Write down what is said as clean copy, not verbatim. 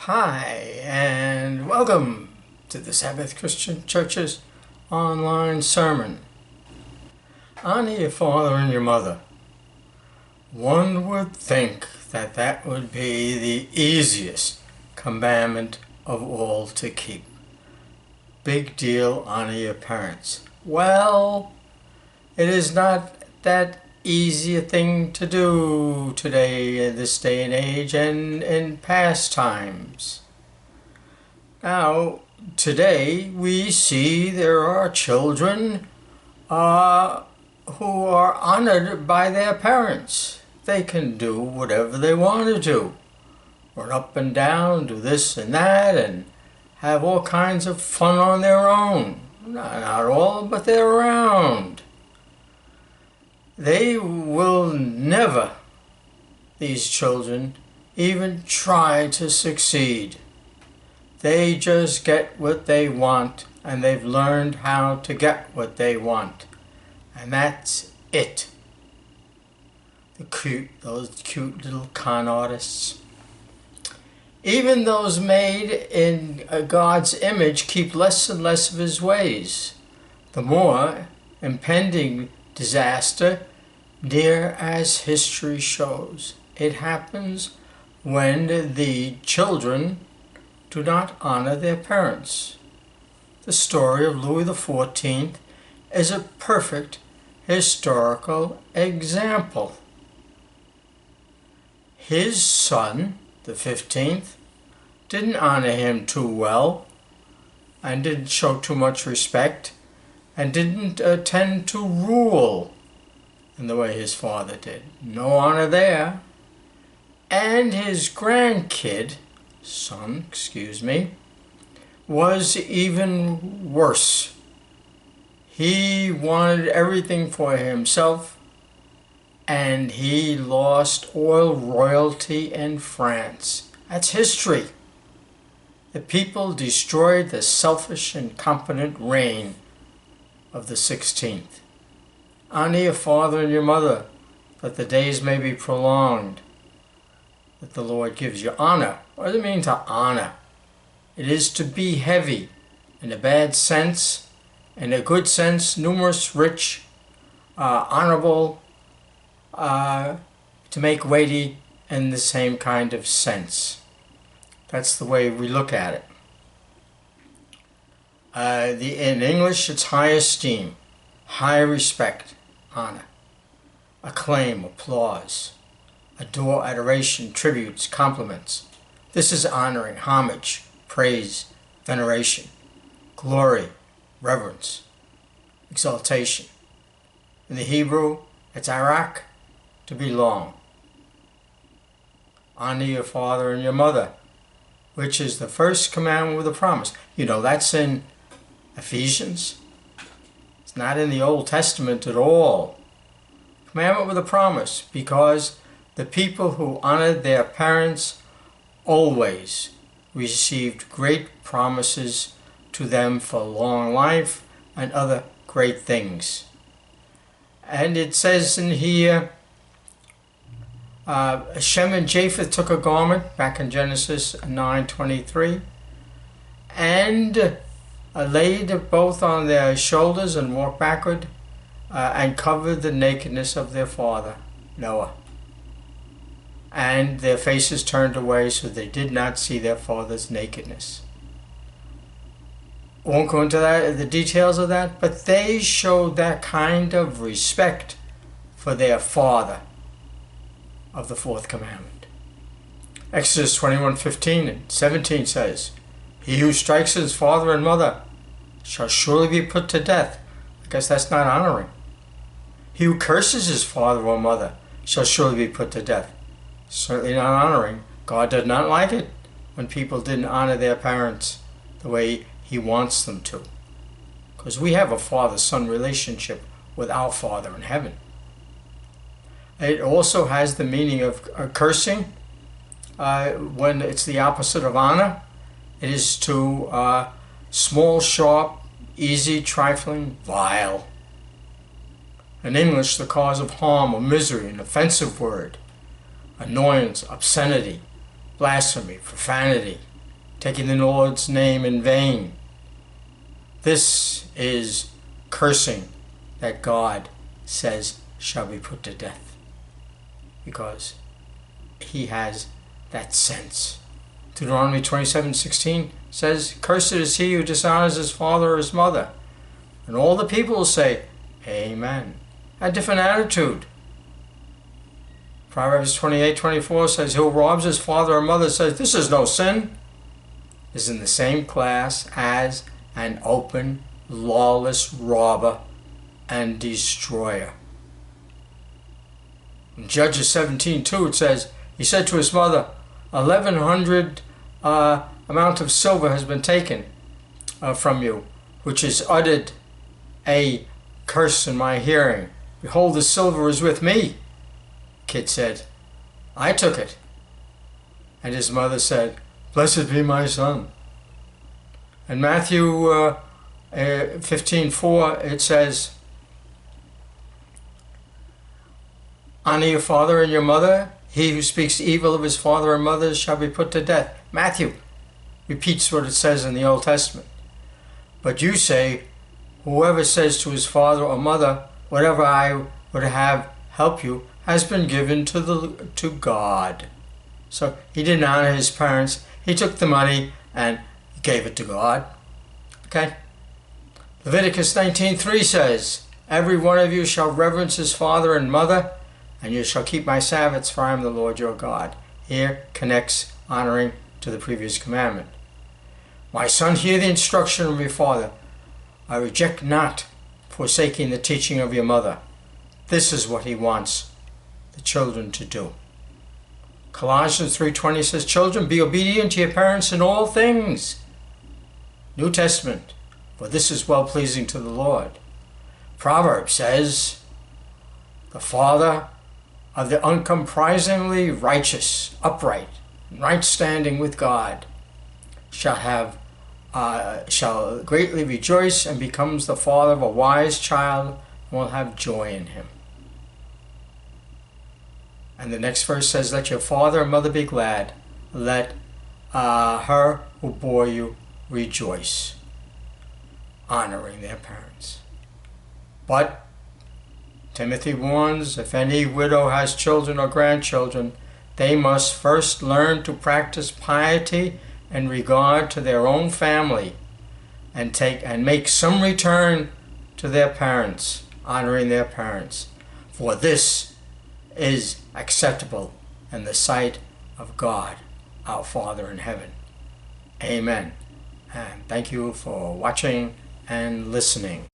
Hi, and welcome to the Sabbath Christian Church's online sermon. Honor your father and your mother. One would think that that would be the easiest commandment of all to keep. Big deal, honor your parents. Well, it is not that easy a thing to do today in this day and age and in past times. Now, today we see there are children who are honored by their parents. They can do whatever they want to do. Run up and down, do this and that, and have all kinds of fun on their own. Not all, but they're around. They will never, these children, even try to succeed. They just get what they want, and they've learned how to get what they want. And that's it. Those cute little con artists. Even those made in God's image keep less and less of His ways. The more impending disaster, near as history shows. It happens when the children do not honor their parents. The story of Louis XIV is a perfect historical example. His son, the 15th, didn't honor him too well and didn't show too much respect and didn't tend to rule in the way his father did. No honor there. And his son, was even worse. He wanted everything for himself, and he lost oil royalty in France. That's history. The people destroyed the selfish, incompetent reign of the 16th. Honor your father and your mother, that the days may be prolonged, that the Lord gives you honor. What does it mean to honor? It is to be heavy, in a bad sense, in a good sense, numerous, rich, honorable, to make weighty in the same kind of sense. That's the way we look at it. In English, it's high esteem, high respect, honor, acclaim, applause, adore, adoration, tributes, compliments. This is honoring, homage, praise, veneration, glory, reverence, exaltation. In the Hebrew, it's arak, to belong. Honor your father and your mother, which is the first commandment with a promise. You know, that's in Ephesians. It's not in the Old Testament at all. Commandment with a promise, because the people who honored their parents always received great promises to them for long life and other great things. And it says in here, Shem and Japheth took a garment, back in Genesis 9:23, and laid both on their shoulders and walked backward and covered the nakedness of their father, Noah. And their faces turned away so they did not see their father's nakedness. Won't go into the details of that, but they showed that kind of respect for their father of the fourth commandment. Exodus 21:15 and 17 says, "He who strikes his father and mother shall surely be put to death." I guess that's not honoring. "He who curses his father or mother shall surely be put to death." Certainly not honoring. God did not like it when people didn't honor their parents the way He wants them to. Because we have a father-son relationship with our Father in heaven. It also has the meaning of cursing. When it's the opposite of honor, it is to small, sharp, easy, trifling, vile. In English, the cause of harm or misery, an offensive word, annoyance, obscenity, blasphemy, profanity, taking the Lord's name in vain. This is cursing that God says shall be put to death, because he has that sense. Deuteronomy 27:16 says, "Cursed is he who dishonors his father or his mother." And all the people will say, Amen. A different attitude. Proverbs 28:24 says, "Who robs his father or mother says, this is no sin," is in the same class as an open, lawless robber and destroyer. In Judges 17:2 it says, he said to his mother, 1,100 amount of silver has been taken from you, which is uttered a curse in my hearing. Behold, the silver is with me. Kid said, I took it. And his mother said, blessed be my son. In Matthew 15:4 it says, honor your father and your mother. He who speaks evil of his father and mother shall be put to death. Matthew repeats what it says in the Old Testament. But you say, whoever says to his father or mother, whatever I would have help you, has been given to God. So he didn't honor his parents. He took the money and gave it to God. Okay? Leviticus 19:3 says, every one of you shall reverence his father and mother, and you shall keep my Sabbaths, for I am the Lord your God. Here connects honoring to the previous commandment. My son, hear the instruction of your father. I reject not forsaking the teaching of your mother. This is what he wants the children to do. Colossians 3:20 says, children, be obedient to your parents in all things. New Testament, for this is well-pleasing to the Lord. Proverbs says, the father of the uncompromisingly righteous, upright, and right standing with God shall greatly rejoice, and becomes the father of a wise child and will have joy in him. And the next verse says, let your father and mother be glad. Let her who bore you rejoice. Honoring their parents. But Timothy warns, if any widow has children or grandchildren, they must first learn to practice piety and regard to their own family, and make some return to their parents, honoring their parents. For this is acceptable in the sight of God, our Father in heaven. Amen. And thank you for watching and listening.